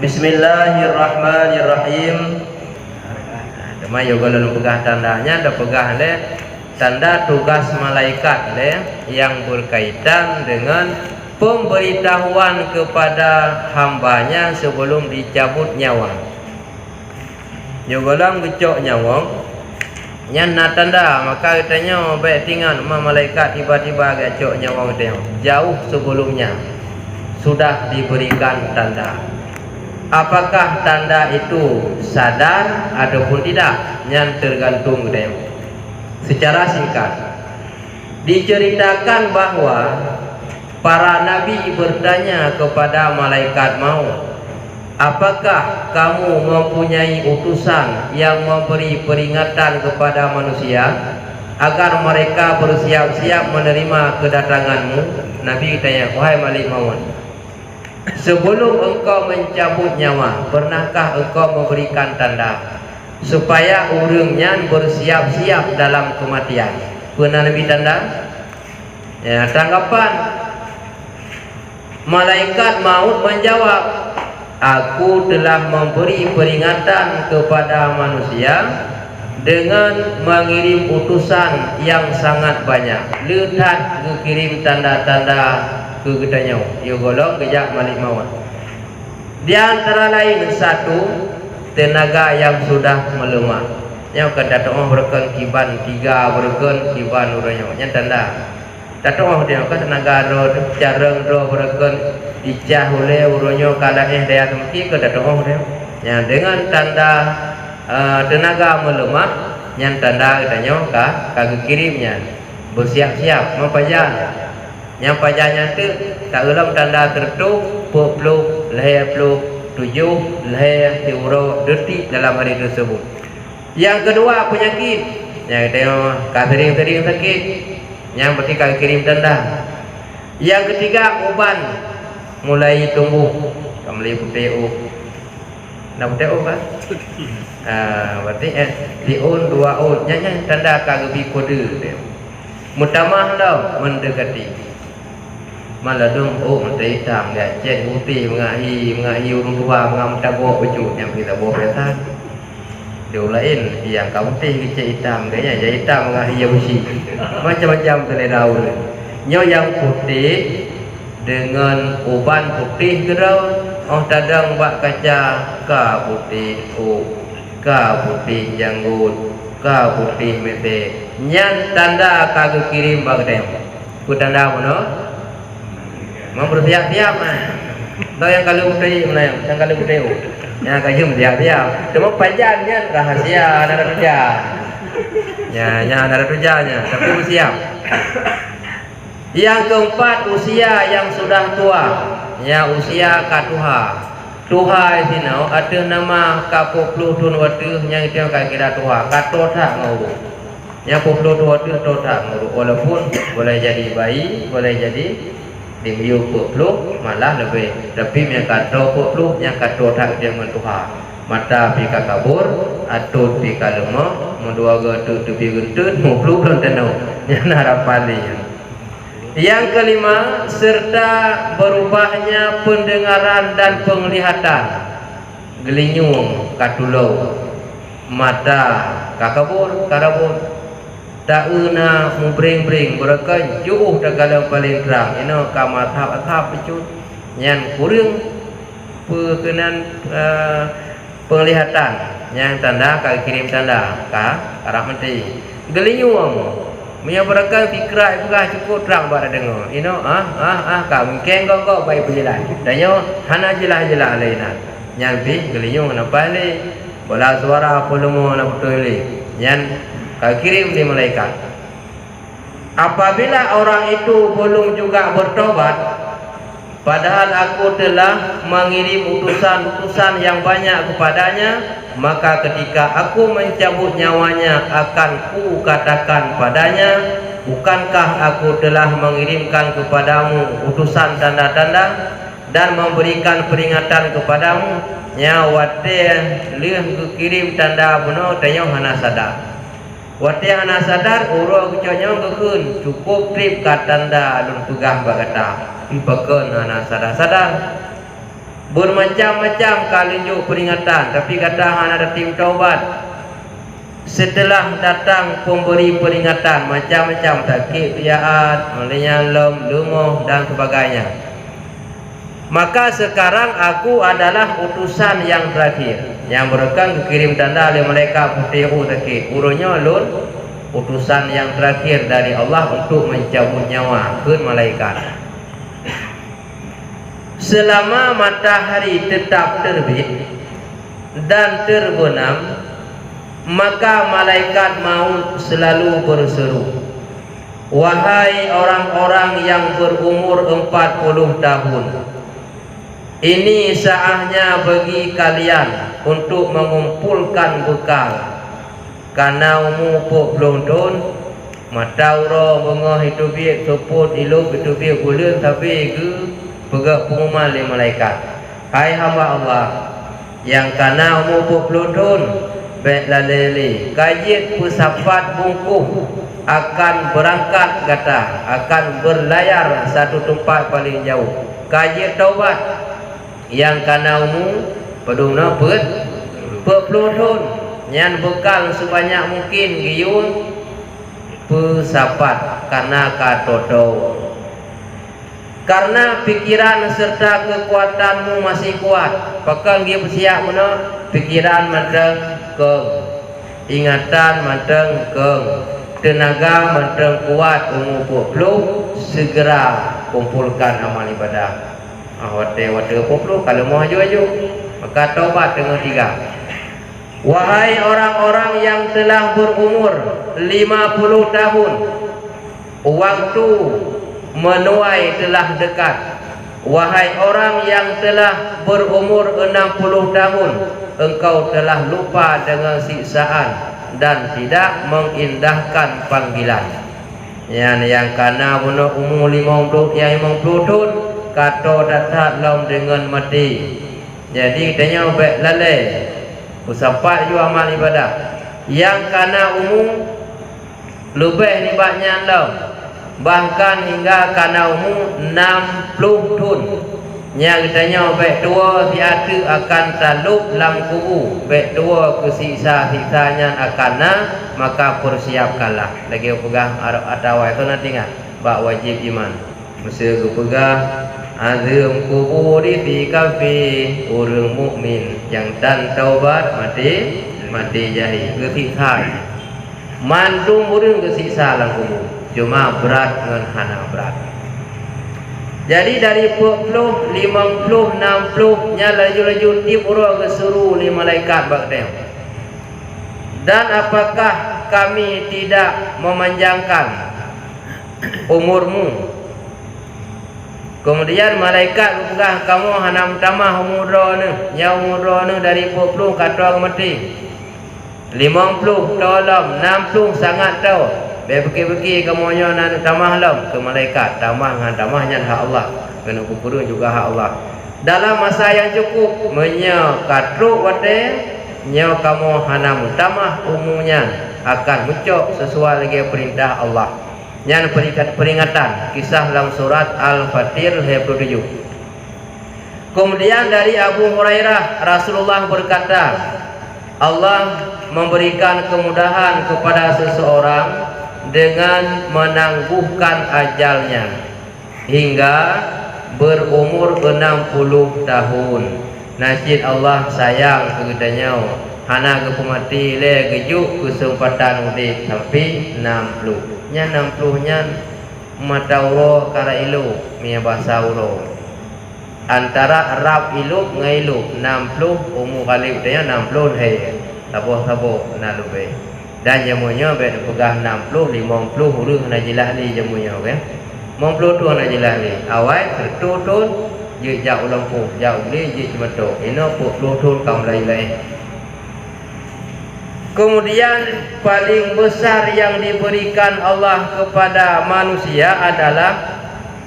Bismillahirrahmanirrahim. Dema yoga lalu pegah tandanya, ada pegah le tanda tugas malaikat le yang berkaitan dengan pemberitahuan kepada hambanya sebelum dicabut nyawa. Yoga lalu gecok nyawa, nyan na tanda maka katanya baik tinggal malaikat tiba-tiba gecok nyawa dia jauh sebelumnya sudah diberikan tanda. Apakah tanda itu sadar ataupun tidak? Yang tergantung dia. Secara singkat diceritakan bahwa para nabi bertanya kepada malaikat maut, apakah kamu mempunyai utusan yang memberi peringatan kepada manusia agar mereka bersiap-siap menerima kedatanganmu? Nabi tanya, wahai Malik Maut, sebelum engkau mencabut nyawa, pernahkah engkau memberikan tanda supaya orangnya bersiap-siap dalam kematian? Pernah Nabi tanda? Ya, tanggapan malaikat maut menjawab, aku telah memberi peringatan kepada manusia dengan mengirim utusan yang sangat banyak. Lihat kirim tanda-tanda ke gedanya, ia golong gejak Malik Maut. Di antara lain satu, tenaga yang sudah melemah. Yang kata doa berken kiban tiga berken kiban uranya. Yang tanda. Doa dia kan tenaga ro careng ro berken icah oleh uranya kala daya temki ke doa dia. Yang dengan tanda tenaga melemah, yang tanda katanya kagak kirimnya bersiap-siap mempajan. Yang pajannya itu tak ulang tanda tertutup peluk leher peluk 7 leher tiuro detik dalam hari tersebut. Yang kedua penyakit, yang tengok kasering-sering sakit, yang berarti kau kirim tanda. Yang ketiga uban mulai tumbuh, mulai putih nak putih kan? Berarti diun 2 un, yang tanda kau lebih kode. Mutamah dah mendekati. Malah dong menteri hitam dia cek putih mengahi orang tua mengam tabok baju yang kita bawa perasaan dia lain yang kau putih cek hitam dia jadi hitam mengahi yang besi macam-macam terledau nyo yang putih dengan uban putih gerau tadang bak kaca ka putih ka putih janggut ka putih mete nyan tanda kagak kirim bak dem ku tanda mana mau bersiap-siap tahu yang kalau putih mana yang kalau putih yang kayu bersiap-siap cuma panjangnya rahasia nara kerja ya nara kerjanya tapi bersiap. Yang keempat usia yang sudah tua, ya usia katuha tuha sini ada nama kapoplu tun watu yang itu yang kira tuha katota ngau yang poplu tun watu tota ngau walaupun boleh jadi bayi boleh jadi dimyu peluk malah lebih tapi yang kata peluk yang kata tak dia mentuha mata pika kabur atau pika lemah mendua gatu tu pi gentut mu peluk dan tenau yang harapan ni. Yang kelima serta berubahnya pendengaran dan penglihatan gelinyung katulau mata kakabur karabur tak una mumbring-bring berkan jauh dalam paling terang ini kama tahap itu yang kurang perkenan penglihatan yang tanda kau kirim tanda arah menteri gelinyung punya berkan fikrah juga cukup terang pada dengar ini kau mungkin kau baik berjalan dan yo hana jelas-jelas lainnya yang pi gelinyung kenapa ni bola suara volume nak betul ni yang kau kirim di malaikat. Apabila orang itu belum juga bertobat, padahal aku telah mengirim utusan-utusan yang banyak kepadanya, maka ketika aku mencabut nyawanya akan ku katakan padanya, bukankah aku telah mengirimkan kepadamu utusan tanda-tanda dan memberikan peringatan kepadamu? Nyawate lih kirim tanda buno tanya hana sadar. Wati anak sadar urut keconya kekun cukup trip kat tanda alun pegah bagata ipakeun anak sadar bermacam-macam kali juk peringatan, tapi kata hang ada tim taubat. Setelah datang pemberi peringatan macam-macam, sakit piaat, melenyalom, lumuh dan sebagainya, maka sekarang aku adalah utusan yang terakhir yang berikan kirim tanda oleh malaikat putih sakit urunnya lun, utusan yang terakhir dari Allah untuk mencabut nyawa ke malaikat. Selama matahari tetap terbit dan terbenam, maka malaikat maut selalu berseru, wahai orang-orang yang berumur 40 tahun, ini saatnya bagi kalian untuk mengumpulkan bekal. Karena umur 40 tahun, mata ura bengah itu biak sopot ilup itu biak bulan, tapi ke pegak pengumuman oleh malaikat, hai hamba Allah yang karena umur 40 tahun, baiklah lele kajit pusafat bungkuh akan berangkat kata, akan berlayar satu tempat paling jauh. Kajit taubat yang karena umur peduna 40 tahun, yang bekal sebanyak mungkin giyun pesafat karena katodo. Karena pikiran serta kekuatanmu masih kuat, pakai dia bersiap mana pikiran matang ke, ingatan matang ke, tenaga matang kuat, umur 40 segera kumpulkan amal ibadah. Wate 40 kalau mau aju maka taubat dengan 3. Wahai orang-orang yang telah berumur 50 tahun, waktu menuai telah dekat. Wahai orang yang telah berumur 60 tahun, engkau telah lupa dengan siksaan dan tidak mengindahkan panggilan. Yang karena umur 50 tahun, kata datang laum dengan mati. Jadi tanya baik lalai usapat juga amal ibadah. Yang karena umur lebih ni banyak laum, bahkan hingga karena umur 60 tahun. Yang tanya baik tua tiada akan talup dalam kubur, baik tua kesiksa-siksanya akan maka persiapkanlah. Lagi pegang atau itu nanti ingat bak wajib iman. Mesti pegang azam kubur di kafe orang mukmin yang dan taubat mati jahil kesiksa. Mandung orang kesiksa dalam kubur, cuma berat dengan hana berat. Jadi dari 40, 50, 60 nya laju-laju tiap orang kesuruh oleh malaikat bakdem. Dan apakah kami tidak memanjangkan umurmu? Kemudian malaikat berkata, kamu hanam tamah umur ni, nya umur ni dari 40 kata mati. 50 tolong, 60 sangat tahu. Beki-beki kamu nya nak tamah lam ke malaikat, tamah dengan tamahnya hak Allah, kena kukurun juga hak Allah. Dalam masa yang cukup menya katruk wate, nya kamu hanam tamah umurnya akan muncul sesuai lagi perintah Allah. Yang peringatan kisah dalam surat Al-Fatir 27. Kemudian dari Abu Hurairah Rasulullah berkata, Allah memberikan kemudahan kepada seseorang dengan menangguhkan ajalnya hingga berumur 60 tahun. Nasib Allah sayang kegetanya, hana ke pemati le gejuk kesempatan udip sampai 60. Nya 60 nya mata uro kara ilu mia bahasa uro antara Arab ilu ngailu 60 umur kali dia 60 he tabo na luwe dan jamunya be pegah 60 50 huruf na jelas li jamunya okey 50 tu na jelas li awal tertutun je jauh lampu jauh li je cemeto ino 40 tu kaum lain-lain. Kemudian paling besar yang diberikan Allah kepada manusia adalah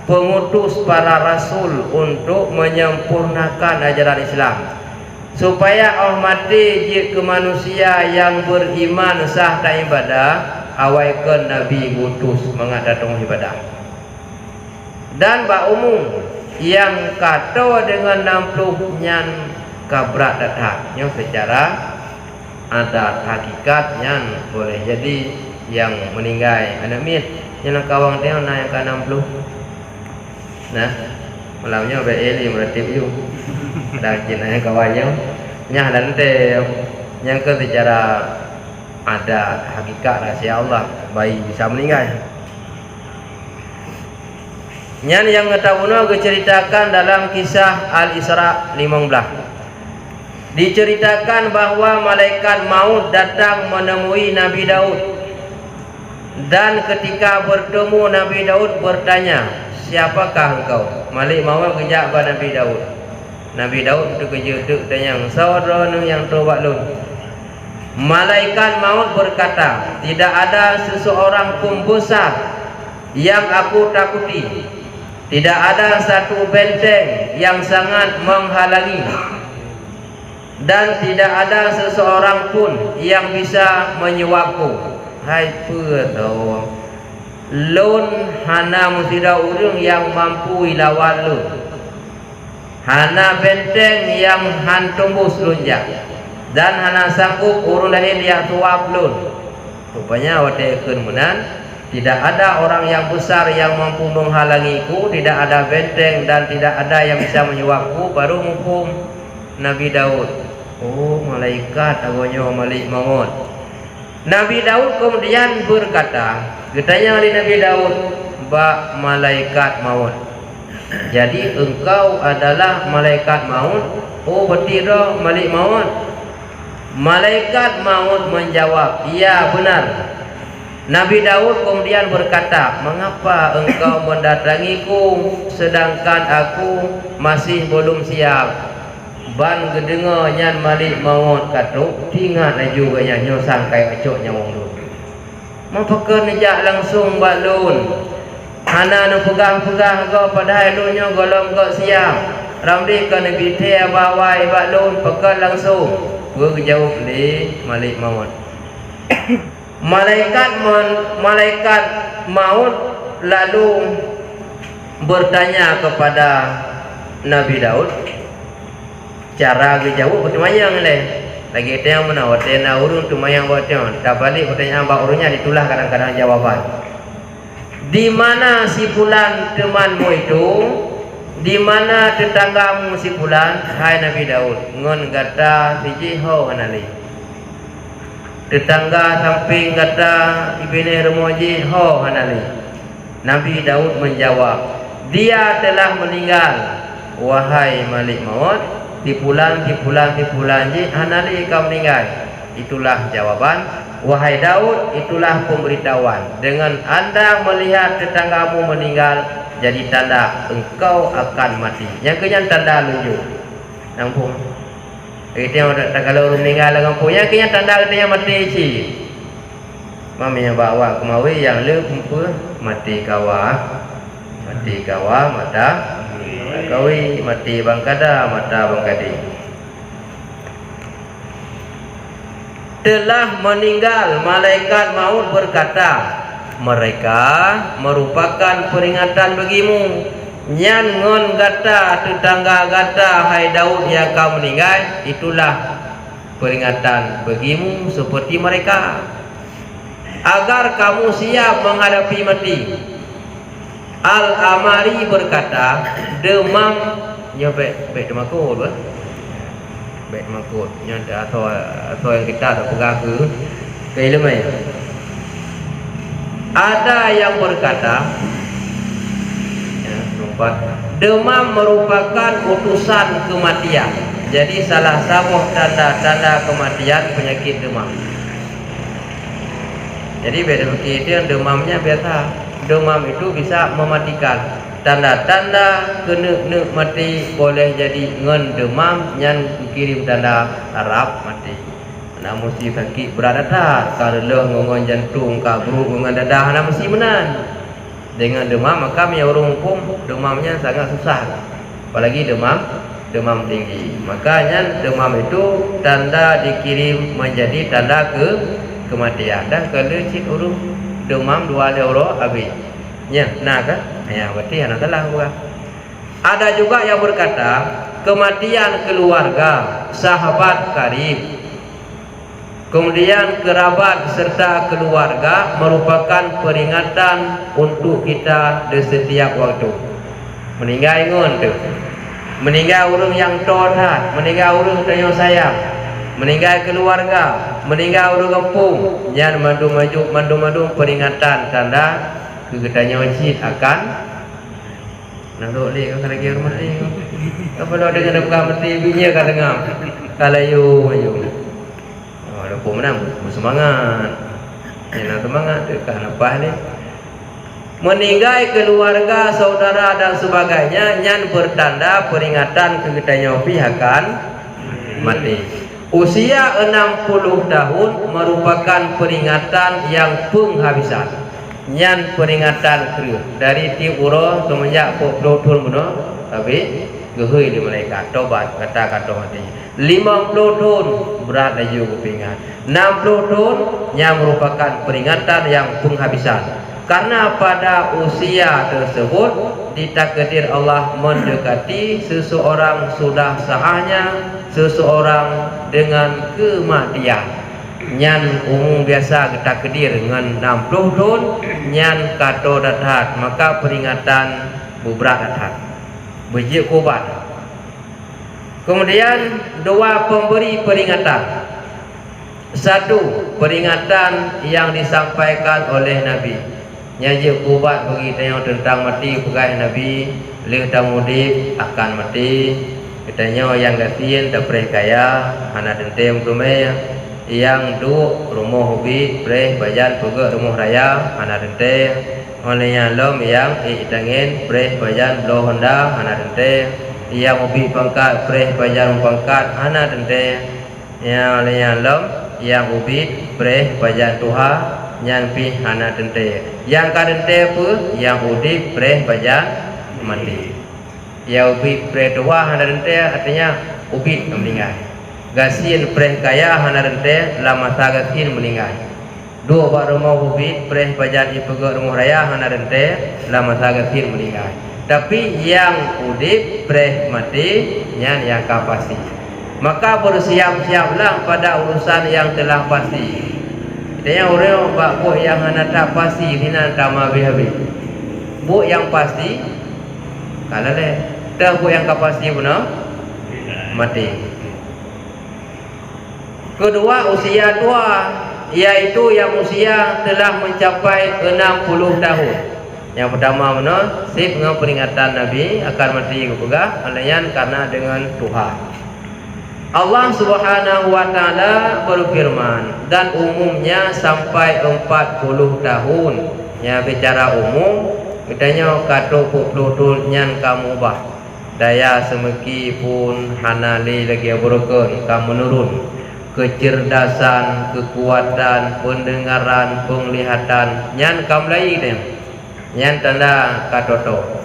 pengutus para rasul untuk menyempurnakan ajaran Islam, supaya Allah mati je ke manusia yang beriman sah tak ibadah awaikan Nabi utus mengadatang ibadah. Dan bak umum yang kata dengan 60 nyan kabrak datangnya secara adat hakikatnya boleh jadi yang meninggal anak mit yang kawang dia naik ke 60 nah malamnya BL berarti you dan jenayah kawannya nyah dan yang ke secara adat hakikat rahasia Allah bayi bisa meninggal nyan yang ngetahuno diceritakan dalam kisah Al-Isra 15 diceritakan bahwa malaikat maut datang menemui Nabi Daud dan ketika bertemu Nabi Daud bertanya, siapakah engkau? Malik maut kejak pada Nabi Daud. Nabi Daud tu kerja tu tanya, saudara yang tobat lun. Malaikat maut berkata, tidak ada seseorang pun besar yang aku takuti. Tidak ada satu benteng yang sangat menghalangi. Dan tidak ada seseorang pun yang bisa menyuapku. Hai pedo lun hana musida urung yang mampu ilawan lun. Hana benteng yang han tembus lunjak. Dan hana sanggup urung lain yang suap lun. Rupanya watekeun menan tidak ada orang yang besar yang mampu menghalangiku, tidak ada benteng dan tidak ada yang bisa menyuapku. Baru hukum Nabi Daud. Oh, malaikat awalnya Malik maut. Nabi Daud kemudian berkata, katanya oleh Nabi Daud, "Ba malaikat maut. Jadi engkau adalah malaikat maut?" Oh, berarti dah Malik maut. Malaikat maut menjawab, "Iya, benar." Nabi Daud kemudian berkata, "Mengapa engkau mendatangiku sedangkan aku masih belum siap?" Ban gedengar nyan Malik maut katuk tingat laju gaya nyosang kai acok nyawang lu. Mampakkan nejak langsung balun. Hana nu pegang-pegang kau padahal lu nyo golong kau siap. Ramdi kan nabi te bawai balun pekan langsung. Berjauh li Malik maut. Malaikat maut lalu bertanya kepada Nabi Daud, cara jauh bertemayang leh lagi itu yang mana watena urung temayang watena tak balik pertanyaan bak urungnya ditulah kadang-kadang jawaban di mana si fulan temanmu itu, di mana tetanggamu si fulan. Hai Nabi Daud ngon kata siji ho kanali tetangga samping kata ibine remoji ho kanali. Nabi Daud menjawab, dia telah meninggal wahai Malik maut. Tipulan je hanali kau meninggal. Itulah jawaban. Wahai Daud, itulah pemberitahuan. Dengan anda melihat tetanggamu meninggal, jadi tanda engkau akan mati. Yang kenyan tanda lunjuk. Nampung. Itu yang kalau orang meninggal nampung. Yang kenyan tanda katanya mati si. Mami yang bawa kemawi yang le mati kawah. Mati kawah mata kawi mati bangkada mata bangkadi. Telah meninggal malaikat maut berkata, mereka merupakan peringatan bagimu. Nyan ngon gata tetangga gata hai Daud yang kau meninggal, itulah peringatan bagimu seperti mereka agar kamu siap menghadapi mati. Al-Amari berkata, demam nyobek demakut bah. Bek demakut nyanda atau yang kita tak pegang ke ilmu. Ada yang berkata, ya, demam merupakan utusan kematian. Jadi salah satu tanda-tanda kematian penyakit demam. Jadi beda begitu yang demamnya biasa. Demam itu bisa mematikan. Tanda-tanda kena mati boleh jadi ngen demam yang kirim tanda harap mati. Nak mesti sakit berat dah. Kalau ngongon jantung, kabru ngongon dadah, nak mesti menan. Dengan demam maka yang orang hukum demamnya sangat susah. Apalagi demam tinggi. Makanya demam itu tanda dikirim menjadi tanda kematian. Dah kalau cik urung demam 2 euro habis. Ya, nah kan? Ya, berarti anak salah gua. Ada juga yang berkata kematian keluarga, sahabat karib, kemudian kerabat serta keluarga merupakan peringatan untuk kita di setiap waktu. Meninggal ingun tu. Meninggal orang yang tohat, meninggal orang yang sayang, meninggal keluarga, meninggal orang kampung, yang mandu peringatan tanda kegetanya wajib akan nak lek kalau lagi rumah ni. Apa lo dengan buka mati binya kan dengar. Kalau ayo. Oh, dah pun menang, semangat. Yang semangat dekat lepas ni. Meninggal keluarga, saudara dan sebagainya yang bertanda peringatan kegetanya akan mati. Usia 60 tahun merupakan peringatan yang penghabisan. Yang peringatan kru dari ti uro semenjak 40 tahun benar, tapi gehui di mereka tobat kata mati. 50 tahun berat lagi kupingan. 60 tahun yang merupakan peringatan yang penghabisan. Karena pada usia tersebut ditakdir Allah mendekati seseorang sudah saatnya seseorang dengan kematian. Nyan umum biasa kita kedir dengan 60 tahun nyan kato dathat, maka peringatan berat dathat bejik kubat. Kemudian dua pemberi peringatan. Satu, peringatan yang disampaikan oleh Nabi. Nyaji kubat bagi tanya tentang mati pegai Nabi, leh tamudib akan mati. Katanya yang gatiin dapre kaya hana dentem rumah yang du rumah hobi preh bajan pegak rumah raya hana dente olehnya lom yang itangin preh bajan lo honda hana dente yang hobi pangkat preh bajan pangkat hana dente yang olehnya lom yang hobi preh bajan tuha yang pi hana dente yang kadente pu yang hobi preh bajan mati yang hobi preh tuha hana dente artinya hobi meninggal. Gasin preh kaya hana rente lama tagasin meninggal. Dua bak rumah hubit preh pajan ipegak rumah raya hana rente lama tagasin meninggal. Tapi yang udip preh mati yang kapasi. Maka bersiap-siaplah pada urusan yang telah pasti. Dia orang bak buat yang hana tak pasti hina tama habis. Buat yang pasti kalau le dah buat yang kapasi benar mati. Kedua, usia tua, yaitu yang usia telah mencapai 60 tahun. Yang pertama mana? Sip dengan peringatan Nabi akan mati kepegah alayan karena dengan Tuhan. Allah Subhanahu wa taala berfirman, dan umumnya sampai 40 tahun. Ya bicara umum, katanya kata 40 tahun yang kamu ubah. Daya semeki pun hanali lagi berukun kamu menurun. Kecerdasan, kekuatan, pendengaran, penglihatan nyan kamlai dia nyan tanda katoto.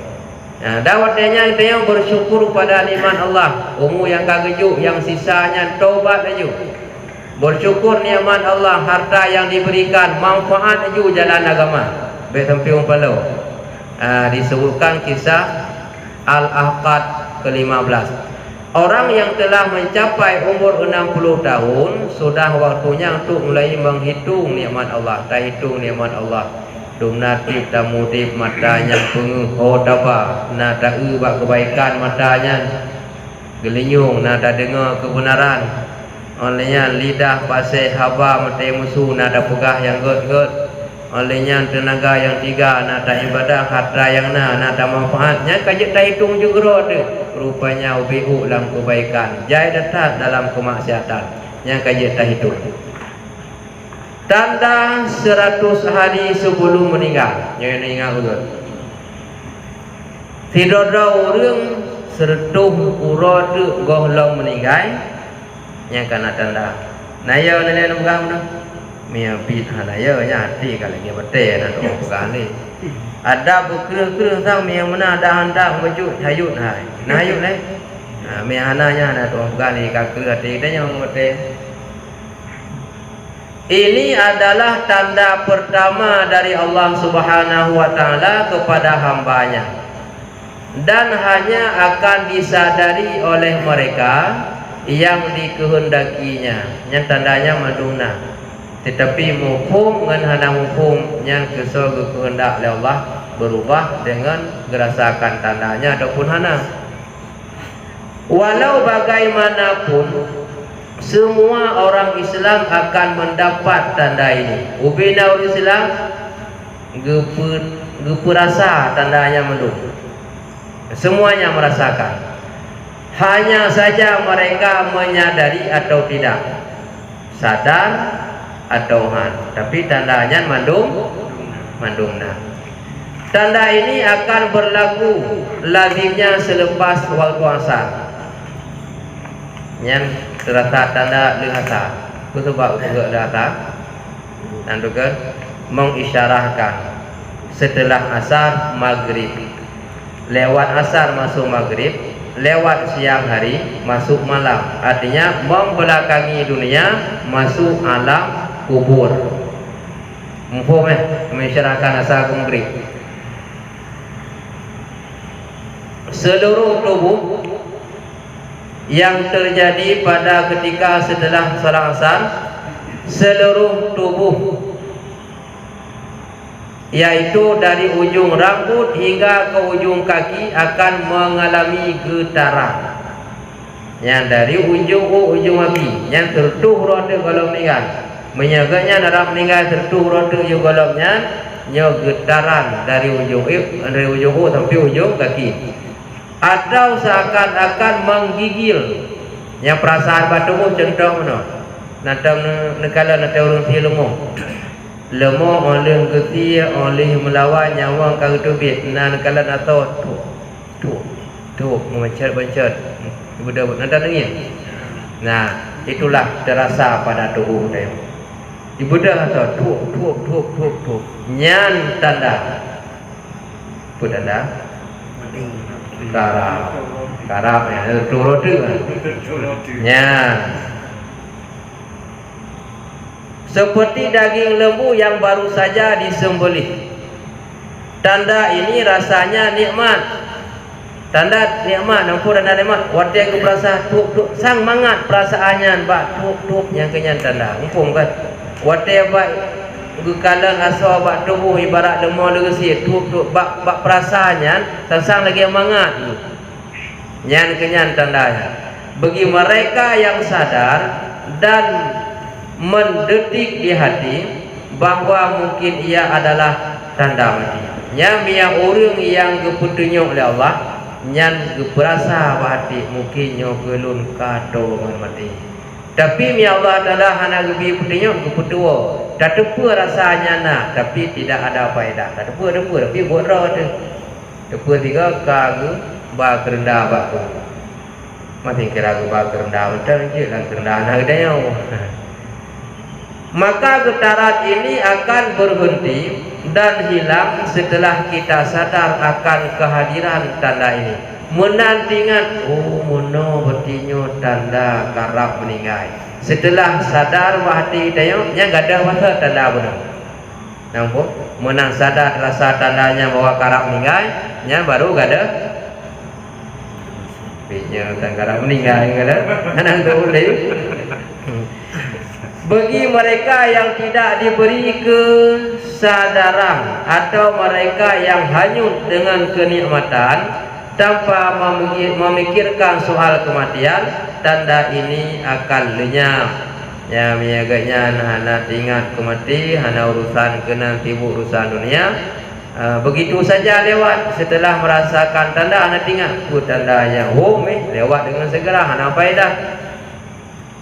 Nah, dawatnya kita bersyukur pada nikmat Allah. Umur yang kagejuk, yang sisanya taubat aja. Bersyukur nikmat Allah, harta yang diberikan, manfaat aja jalan agama. Baik sampai umpalo. Disebutkan kisah Al-Ahqad ke-15. Orang yang telah mencapai umur 60 tahun sudah waktunya untuk mulai menghitung nikmat Allah. Tak hitung nikmat Allah. Dum natib tamudib matanya penguh oh daba nada bak kebaikan matanya gelinyung nada dengar kebenaran. Olehnya lidah pasai haba mati musuh nada pegah yang gut-gut. Olehnya tenaga yang tiga nada ibadah harta yang nada manfaatnya kajet tak hitung juga ada. Rupanya ubihu dalam kebaikan, jai datang dalam kemaksiatan yang kajet tak hitung. Tanda 100 hari sebelum meninggal. Yang ingat betul. Tidak ada orang sertuh urut gohlong meninggal yang kena tanda. Naya nilai nunggang tu. Mia bit hanaya nya hati kalau dia betul nak orang pegang ni. Ada berkerah-kerah sang mia mana ada handak wujud hayut hai. Nah hayut ni. Mia hananya nak orang pegang ni kakak hati dia yang betul. Ini adalah tanda pertama dari Allah Subhanahu wa taala kepada hambanya. dan hanya akan disadari oleh mereka yang dikehendakinya. Yang tandanya maduna. Tetapi mufhum dengan hana mufhum yang kesal kehendak oleh Allah berubah dengan gerasakan tandanya ataupun hana. Walau bagaimanapun semua orang Islam akan mendapat tanda ini. Ubina orang Islam geperasa tandanya mendung. Semuanya merasakan. Hanya saja mereka menyadari atau tidak, sadar atau han. Tapi tandanya mandungna. Tanda ini akan berlaku lazimnya selepas waktu asar. Yang terasa tanda lihasa. Sebab juga data nandukan mengisyarahkan setelah asar maghrib. Lewat asar masuk maghrib, lewat siang hari masuk malam. Artinya membelakangi dunia masuk alam kubur. Mufhum mengisyarahkan asar maghrib. Seluruh tubuh yang terjadi pada ketika setelah salat asar, seluruh tubuh yaitu dari ujung rambut hingga ke ujung kaki akan mengalami getaran. Yang dari ujung kaki yang tertuh roda kalau meninggal, menyaganya darah meninggal tertuh roda ujung golongnya, getaran dari ujung sampai ujung kaki. Atau seakan-akan menggigil. Yang perasaan batu contoh mana? Nakala nak orang si lemah oleh getir oleh melawan nyawa kau tubit. Nakala nak tu mencet budak nak nangis. Nah, itulah terasa pada tubuh dia. Ibu dah kata tu nyan tanda. Apa tanda? Karap ya, turut ya. Seperti daging lembu yang baru saja disembelih. Tanda ini rasanya nikmat. Tanda nikmat, nampu tanda nikmat. Waktu yang berasa tuk sang mangat perasaannya bak tuk yang kenyan tanda. Nampu kan? Waktu yang bak gekalan asal bak tubuh ibarat lemah legasi tuk bak perasaannya sang lagi yang mangat. Nyan kenyan tandanya. Bagi mereka yang sadar dan mendetik di hati bahawa mungkin ia adalah tanda mati. Yang orang yang kepetunjuk oleh Allah, nyan keperasa hati mungkin nyo gelun kado mati. Tapi Allah adalah hana gebi petunjuk kepetua. Tak tepa rasanya nak, tapi tidak ada faedah. Tak tepa tapi buat roh tu. Tepa tiga kagu ba kerendah ba tu. Masih kira ba kerendah betul je lah kerendah nak dia. Maka getaran ini akan berhenti dan hilang setelah kita sadar akan kehadiran tanda ini. Menantingan mono betinyo tanda karap meninggal. Setelah sadar hati dia nya gadah masa tanda benar. Nampak? Menang sadar rasa tandanya bahwa karap meninggal, nya baru gadah. Binya karap meninggal gadah. Nang tu boleh. Bagi mereka yang tidak diberi kesadaran atau mereka yang hanyut dengan kenikmatan tanpa memikirkan soal kematian, tanda ini akan lenyap. Ya, miaganya hana ingat kemati, hana urusan kena sibuk urusan dunia. Begitu saja lewat. Setelah merasakan tanda, hana ingat tanda yang lewat dengan segera, hana faedah.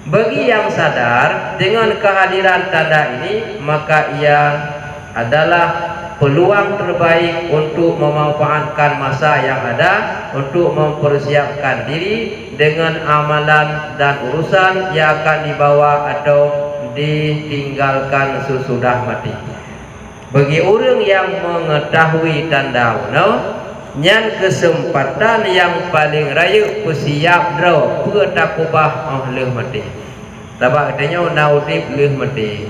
Bagi yang sadar dengan kehadiran tanda ini, maka ia adalah peluang terbaik untuk memanfaatkan masa yang ada untuk mempersiapkan diri dengan amalan dan urusan yang akan dibawa atau ditinggalkan sesudah mati. Bagi orang yang mengetahui tanda nyan kesempatan yang paling raya persiap draw petakubah oleh mati. Sebab katanya naudib leh mati.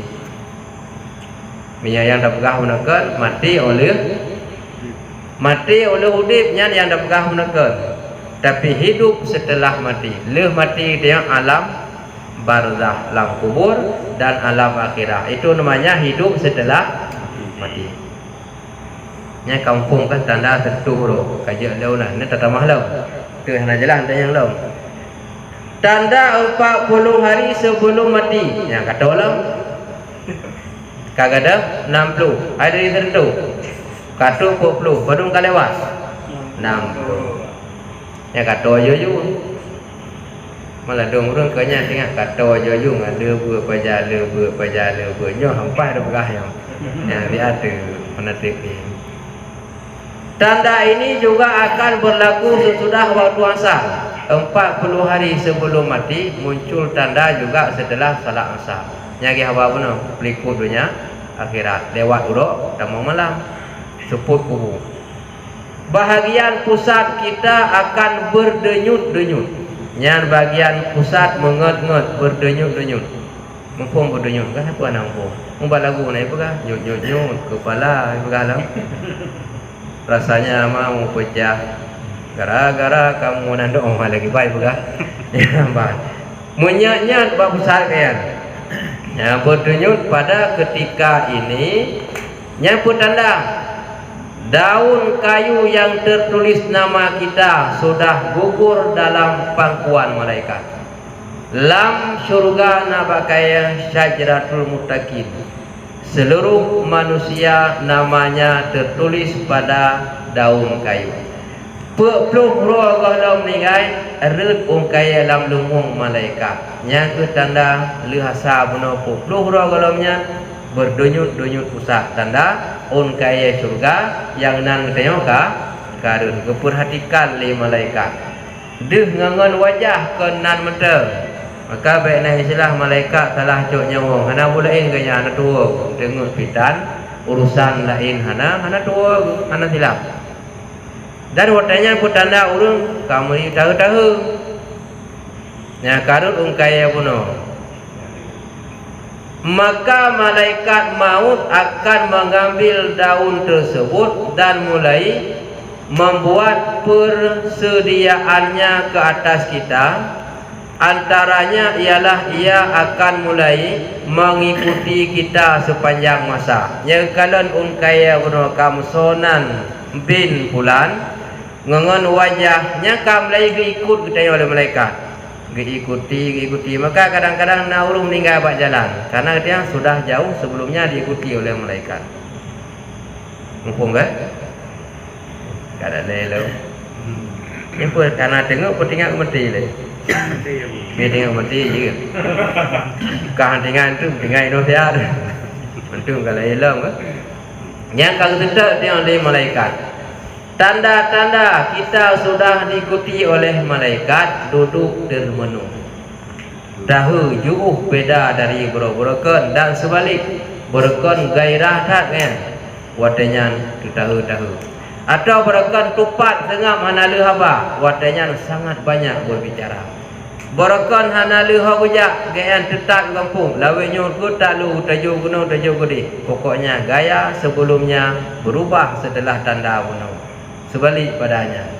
Yang tak pegah menekan mati oleh Mati oleh hidupnya yang dah pegah menekan. Tapi hidup setelah mati. Leh mati dia alam barzah, alam kubur dan alam akhirah. Itu namanya hidup setelah mati. Nya kampung kan tanda tentu lo. Kajak lau lah. Ini tata mahlau. Tu hana jalan dan yang lau. Tanda 40 hari sebelum mati. Yang kata orang kagak ada 60. Ada di tertentu. Kata 40. Badung kalewat 60. Ya kata yoyu. Malah dong orang kanya tengah kata yoyu ada berpajala nyo hampa ada begah yang. Ya dia ada menatik ni. Tanda ini juga akan berlaku sesudah waktu asar. 40 hari sebelum mati muncul tanda juga setelah salat asar. Nyagi hawa puno berikut dunia akhirat lewat uruk tamu malam seput kubur. Bahagian pusat kita akan berdenyut-denyut. Yang bagian pusat menget-nget berdenyut-denyut. Mumpung berdenyut kan apa nak mumpung? Mumpung lagu naik apa kan? Nyut-nyut kepala apa kan? Rasanya mau pecah gara-gara kamu nandok lagi baik bukan? Ya baik. Menyat-nyat bab besar kan. Ya berdenyut pada ketika ini nyaput tanda daun kayu yang tertulis nama kita sudah gugur dalam pangkuan malaikat. Lam syurga nabakaya syajaratul muttaqin. Seluruh manusia namanya tertulis pada daun kayu. Peluk roh kalau meninggal red ungkaya lam lumung malaikat. Nya ke tanda lihasa buno peluk roh kalau nya berdenyut-denyut pusat tanda ungkaya surga yang nan tengok karun keperhatikan li malaikat. Deh ngangon wajah ke nan mata. Maka baiklah istilah malaikat telah cok nyawang. Hana bulain kaya hana tua dengar pitan urusan lain hana tua hana silap. Dan watanya ku tanda urung kamu tahu-tahu. Nya karut ungkaya puno. Maka malaikat maut akan mengambil daun tersebut dan mulai membuat persediaannya ke atas kita. Antaranya ialah ia akan mulai mengikuti kita sepanjang masa. Yang kalian ungkaya puno kamsonan bin fulan ngengon wajahnya kam lagi ikut kita oleh malaikat. Diikuti. Maka kadang-kadang nak urung meninggal bak jalan karena dia sudah jauh sebelumnya diikuti oleh malaikat. Mumpung kan? Kada lelo. Ini pun karena tengok petingak mati le. Dia tengok mati juga. Kehantingan tu tinggal Indonesia. Mantu kalau elok kan. Yang kalau tidak dia oleh malaikat. Tanda-tanda kita sudah diikuti oleh malaikat duduk termenung. Tahu jauh beda dari berokon dan sebalik. Berokon gairah tak kan? Watanya tahu. Atau berokon tupat tengah mana haba. Watanya sangat banyak berbicara. Berokon hana liha bujak gaya tetap kampung. Lawe nyur ku tak lu tajuk gunung tajuk gede. Pokoknya gaya sebelumnya berubah setelah tanda gunung. Sebalik padanya.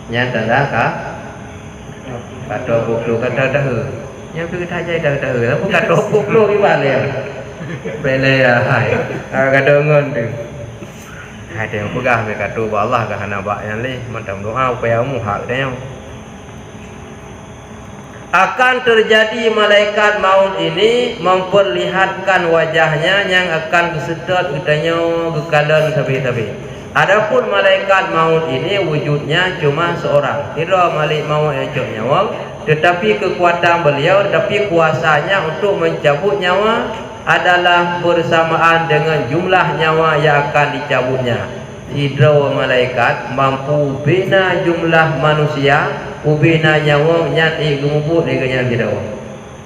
Yang tanda kata buklu kata tahu. Yang pergi tajai tahu. Apa kata buklu di balik. Bele hai. Kata ngon tu. Ada yang pegah kata Allah ke hana bak yang le macam doa upaya mu hak dia. Akan terjadi malaikat maut ini memperlihatkan wajahnya yang akan kesedot katanya kekalan tabi-tabi. Adapun malaikat maut ini wujudnya cuma seorang. Tidak malik maut yang cok nyawa, tetapi kekuatan beliau, tetapi kuasanya untuk mencabut nyawa adalah bersamaan dengan jumlah nyawa yang akan dicabutnya. Hidra malaikat mampu bina jumlah manusia, ubina nyawa nyati gumubut dengan hidra.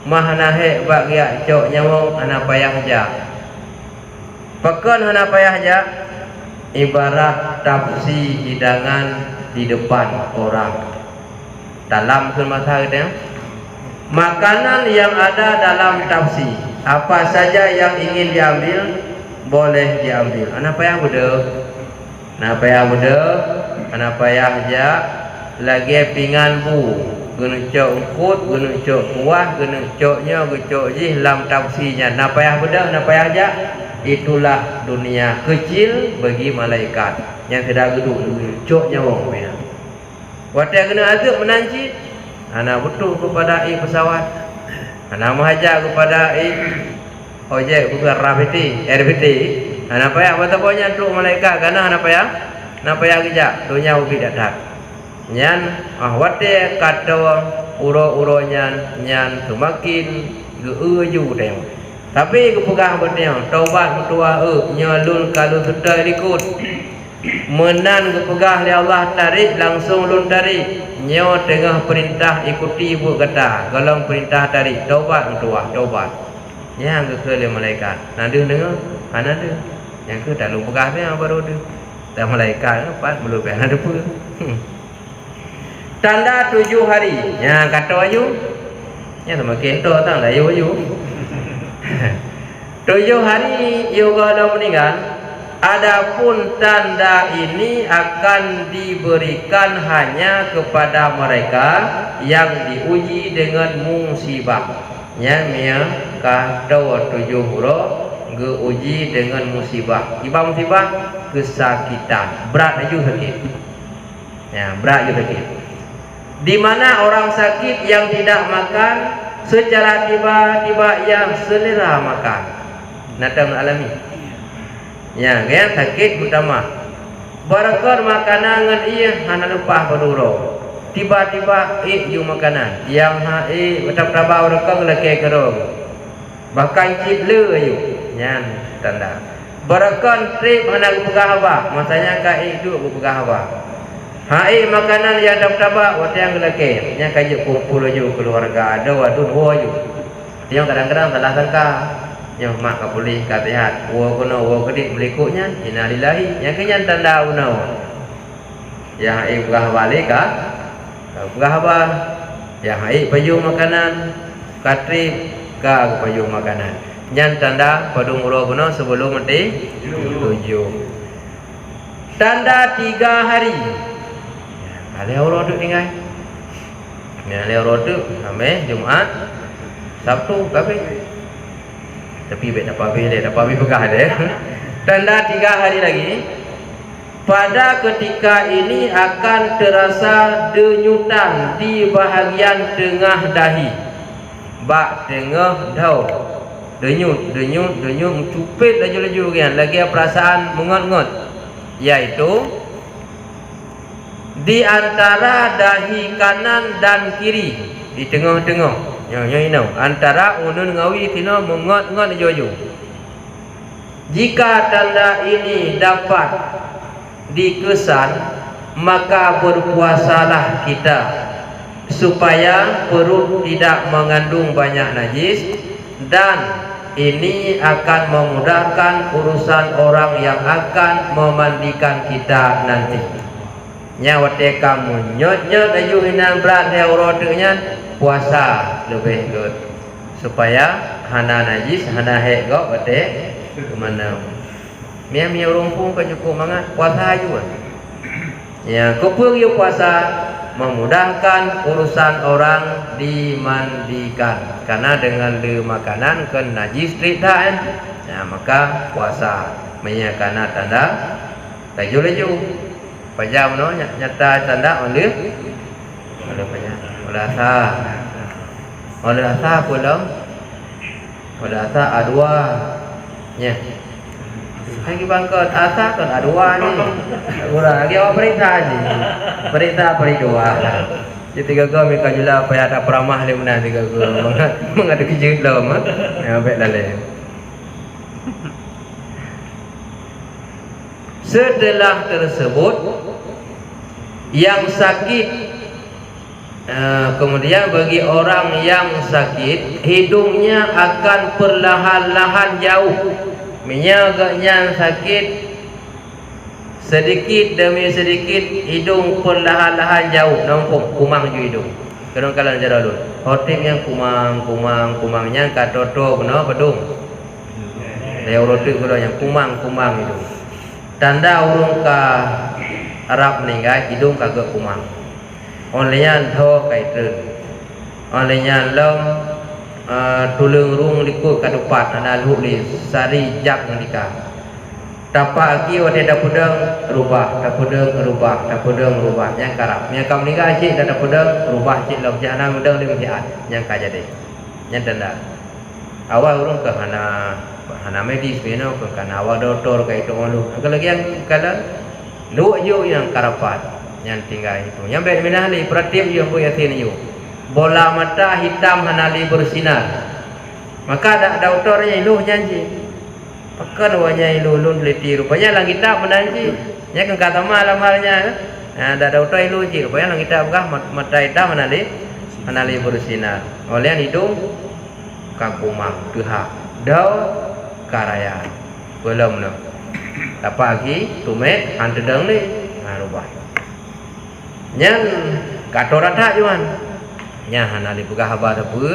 Mahana hek bagia cok nyawa ana payah ja. Pekan ana payah ja. Ibarat tapsi hidangan di depan orang. Dalam masa kita makanan yang ada dalam tapsi, apa saja yang ingin diambil boleh diambil. Anak payah bodoh. Nah payah muda, ana payah ja lagi pingan bu, guna cok ukut, guna cok kuah, guna coknya, cok jih lam tafsinya. Nah payah muda, nah payah ja. Itulah dunia kecil bagi malaikat yang tidak gedung coknya wong pina. Wadah kena azab menanci, ana betul kepada pesawat, ana mahajak kepada ojek bukan RPT. Ana payah bata ponya untuk malaikat karena ana payah kerja dunia ubi datang. Nyan wate kata uro-uronya nyan semakin geuju teng. Tapi kepegah betnya taubat bertua nyalun kalau sudah ikut menan kepegah li Allah tarik langsung lun tarik nyo tengah perintah ikuti buat kata kalau perintah tarik taubat bertua taubat yang ke malaikat nanti dengar ana ada yang ke tak lupa pegah baru ada dan malaikat empat belum ada pun tanda 7 hari yang kata ayu yang semakin tu tang dah ayu 7 hari yoga dah meninggal. Adapun tanda ini akan diberikan hanya kepada mereka yang diuji dengan musibah. Yang mia kata 7 huruf geuji dengan musibah. Iba musibah kesakitan, berat aja sakit. Ya, berat aja sakit. Di mana orang sakit yang tidak makan secara tiba-tiba yang selera makan. Nada alami. Ya, kan sakit pertama. Barakar makanan ngan iya hana lupa berduro. Tiba-tiba you makanan yang betapa barakar leke kerong. Bahkan cip le you. Nyan tanda. Barakar trip hana pegah apa? Masanya ka duduk pegah apa? Makanan yang dapat waktu yang lelaki yang kaji kumpul aja keluarga ada wadun wayu dia kadang-kadang salah sangka yang mak tak boleh kata wa kedik berikutnya innalillahi yang kenyan tanda unau yang pegah balik pegah apa yang payung makanan katrip ka payung makanan yang tanda padung uro guna sebelum mati 7 tanda 3 hari. Alih orang tu tinggal. Ni alih orang tu sampai Jumaat, Sabtu tapi bet dapat pegah dia. Tanda 3 hari lagi. Pada ketika ini akan terasa denyutan di bahagian tengah dahi. Bak tengah daun. Denyut cupit laju-laju kan. Lagi perasaan mengot-ngot. Iaitu di antara dahi kanan dan kiri di tengah-tengah yang antara unun ngawi tino mengot-ngot jojo. Jika tanda ini dapat dikesan maka berpuasalah kita supaya perut tidak mengandung banyak najis dan ini akan memudahkan urusan orang yang akan memandikan kita nanti. Nyawate kamu nyot aju hinan berat dia urotunya puasa lebih good supaya hana najis hana hek gok bete kemana mia rumpung ke cukup mangat puasa juga ya kupung yu puasa memudahkan urusan orang dimandikan karena dengan le makanan ke najis trita ya maka puasa menyakana tanda laju pajam no nyata tanda oleh pajam oleh asa pulang oleh asa adua nya lagi bangkot asa kan adua ni kurang lagi awak perintah dua jadi gagal mereka jula apa ada peramah le menang gagal mengadu kerja dalam ya baik dalam. Setelah tersebut yang sakit kemudian bagi orang yang sakit hidungnya akan perlahan-lahan jauh menyagaknya sakit sedikit demi sedikit hidung perlahan-lahan jauh nampak kumang ju hidung kadang-kadang jara lun hotim yang kumangnya katoto benar bedung dia urotik yang kumang hidung tanda urung ka Arab meninggal hidung kagak kumang olehnya tho kaitreun olehnya lom tulung rung likut kadupat ana lu li sari jak nikah tapa aki wate dapudeng rubah yang karap nya kam nikah cik dapudeng rubah cik lom jana mudeng lim siat yang ka jadi yang tanda awal urung ke hana medis beno ke kana awal doktor ka itu ulu lagi yang kala lu yo yang karapat yang tinggal itu yang bet minahli pratim yo bu yatin yo bola mata hitam hanali bersinar maka ada doktornya iluh janji pakan wanya iluh leti rupanya lang kita menanji nya kan kata malam halnya ada doktor iluh ji rupanya lang kita begah mata hitam hanali bersinar oleh hidung kagumang tuha dau karaya belum no apa lagi tumet antedang ni rubah nyan katorata juan nya hanali pegah habar apa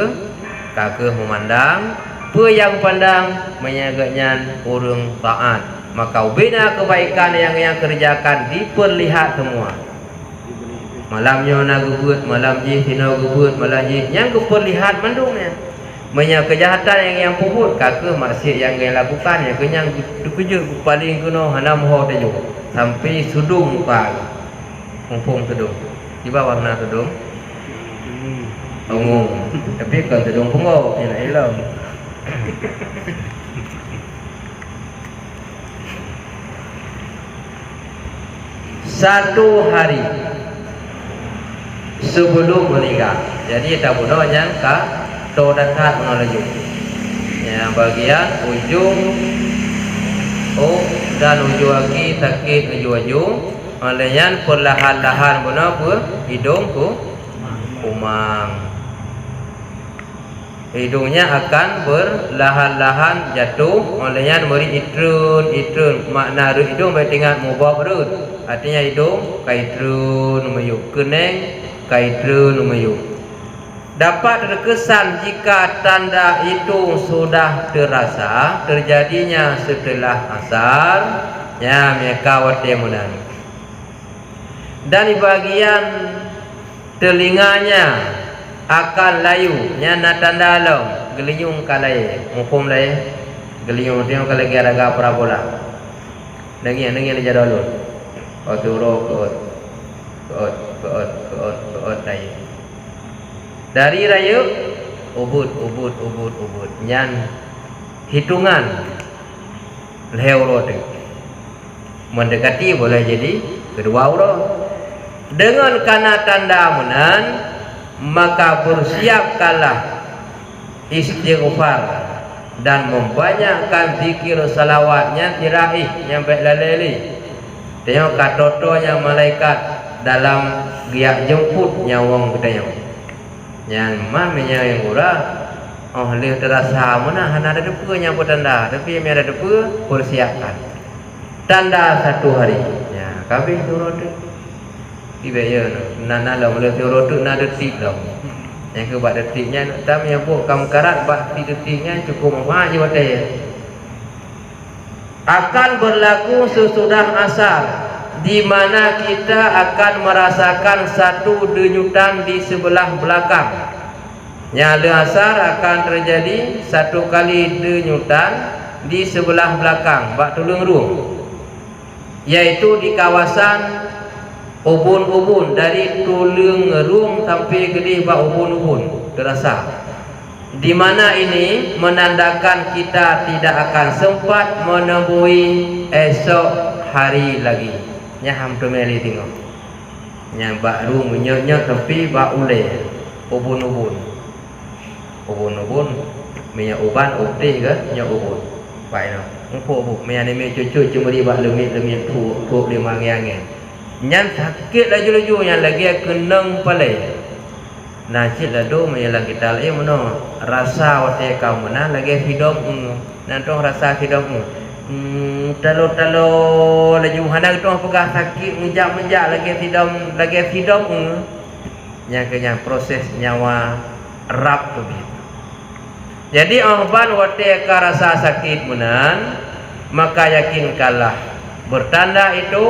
kageh memandang apa yang pandang menyagaknya urung taat maka ubina kebaikan yang kerjakan diperlihat semua malamnya nagugut malam ji tina gugut malam ji yang keperlihat mandungnya menya kejahatan yang puput kageh maksiat yang lakukan yang kenyang dikujud paling kuno hanam ho tajuk sampai sudung muka mumpung sudung tiba warna sudung ungu tapi kalau sudung pungo yang hilang satu hari sebelum menikah jadi tak bunuh yang ka to datang menuju yang bagian ujung dan ujung lagi sakit ujung olehnya perlahan-lahan benar hidung kumang hidungnya akan berlahan-lahan jatuh olehnya beri itrun makna hidung bertingkat mubah berut artinya hidung kaitrun meyuk keneng kaitrun meyuk dapat terkesan jika tanda itu sudah terasa terjadinya setelah asar ya mereka watemunan dan di bagian telinganya akan layu nya tanda alam gelinyung kalai mukum lai gelinyung tengok kalau gara-gara parabola dengian aja dulu oturo keot dai dari raya ubud nyan hitungan leuro mendekati boleh jadi kedua urut dengan kana tanda menan maka bersiapkanlah istighfar dan membanyakkan zikir salawatnya tiraih yang baik laleli tengok katotonya malaikat dalam giak jemput nyawang ketanya yang mamanya yang murah leh terasa mana hana ada depa yang bertanda tapi yang ada depa persiapkan tanda satu hari ya kabeh turut ibe ya nana lah boleh turut na detik dah yang ke bak detiknya tam yang pun kamu karat bak detiknya cukup apa je watai akan berlaku sesudah asar di mana kita akan merasakan satu denyutan di sebelah belakang. Nyala asar akan terjadi satu kali denyutan di sebelah belakang bak tulung ruh, yaitu di kawasan ubun-ubun dari tulung ruh sampai gede bak ubun-ubun terasa. Di mana ini menandakan kita tidak akan sempat menemui esok hari lagi. Nyaham tu meli tengok. Yang baru menyok-nyok tapi bak ule ubun-ubun. Ubun-ubun minyak uban upti ke nyok ubun. Baik no. Empuk bu, minyak ni cucu cuma di bak lemit-lemit tu di mangi-angi. Yang sakit laju-laju yang lagi kenang palai. Nasi ladu menyalah kita lagi mana rasa waktu kamu na lagi hidung nantong rasa hidung talo laju hendak tu apakah sakit menjak lagi hidung yang kenyang proses nyawa rap tu begitu. Jadi ahban waktu rasa sakit menan maka yakinkanlah Bertanda itu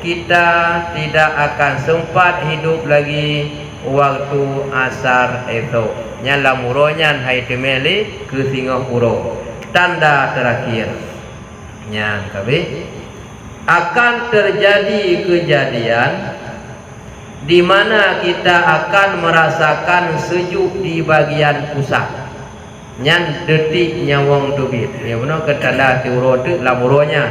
kita tidak akan sempat hidup lagi waktu asar itu. Nyala muronya hai temeli ke Singapura. Tanda terakhir. Yang kabe akan terjadi kejadian di mana kita akan merasakan sejuk di bagian pusat. Nyan detik nyawang tubit. Ya benar ke tanda tiuro tu lamuronya.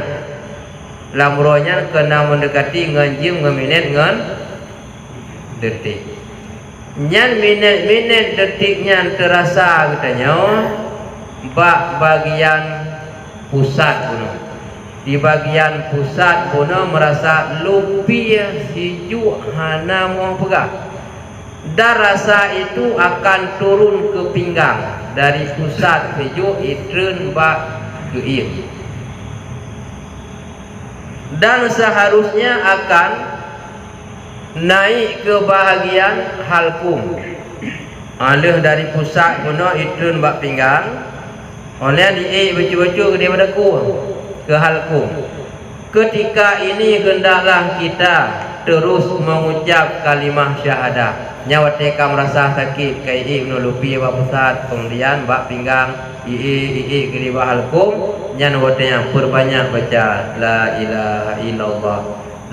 Lamuronya kena mendekati nganjim ngeminit ngan detik. Nyan minit detiknya terasa katanya bagian pusat puno. Di bagian pusat puno merasa lupi sejuk hana mau pegang. Dan rasa itu akan turun ke pinggang. Dari pusat sejuk itren bak ke ir. Dan seharusnya akan naik ke bahagian halkum. Alih dari pusat puno itren bak pinggang. Oleh di becu-becu daripada ke halkum. Ketika ini hendaklah kita terus mengucap kalimah syahadah. Nyawa teka merasa sakit kai menurupi bak pusat, kemudian bak pinggang ke di halkum. Nyan watenya perbanyak baca la ilaha illallah,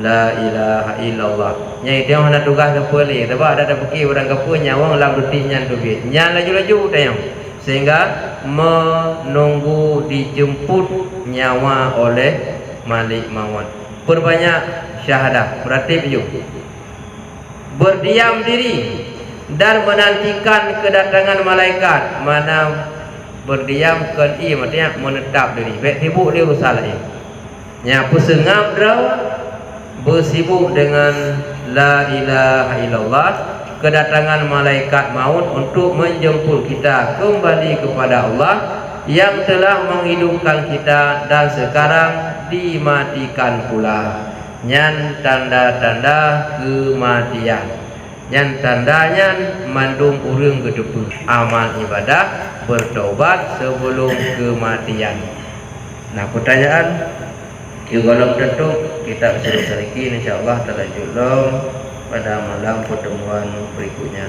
la ilaha illallah. Nyai dia mana tugas kepali, sebab ada pergi orang kapu nyawang lam detik nyan tubit. Nyan laju-laju tayang sehingga menunggu dijemput nyawa oleh Malik Maut. Perbanyak syahadah, berarti biju. Berdiam diri dan menantikan kedatangan malaikat. Mana berdiam kan maksudnya menetap diri. Baik sibuk dia usaha lain. Nya pesengap draw bersibuk dengan la ilaha illallah, kedatangan malaikat maut untuk menjemput kita kembali kepada Allah yang telah menghidupkan kita dan sekarang dimatikan pula. Nyan tanda-tanda kematian. Nyan tandanya mandung urang ke depan. Amal ibadah bertobat sebelum kematian. Nah, pertanyaan kalau tentu kita bisa selesai insya Allah terlanjut pada malam pertemuan berikutnya.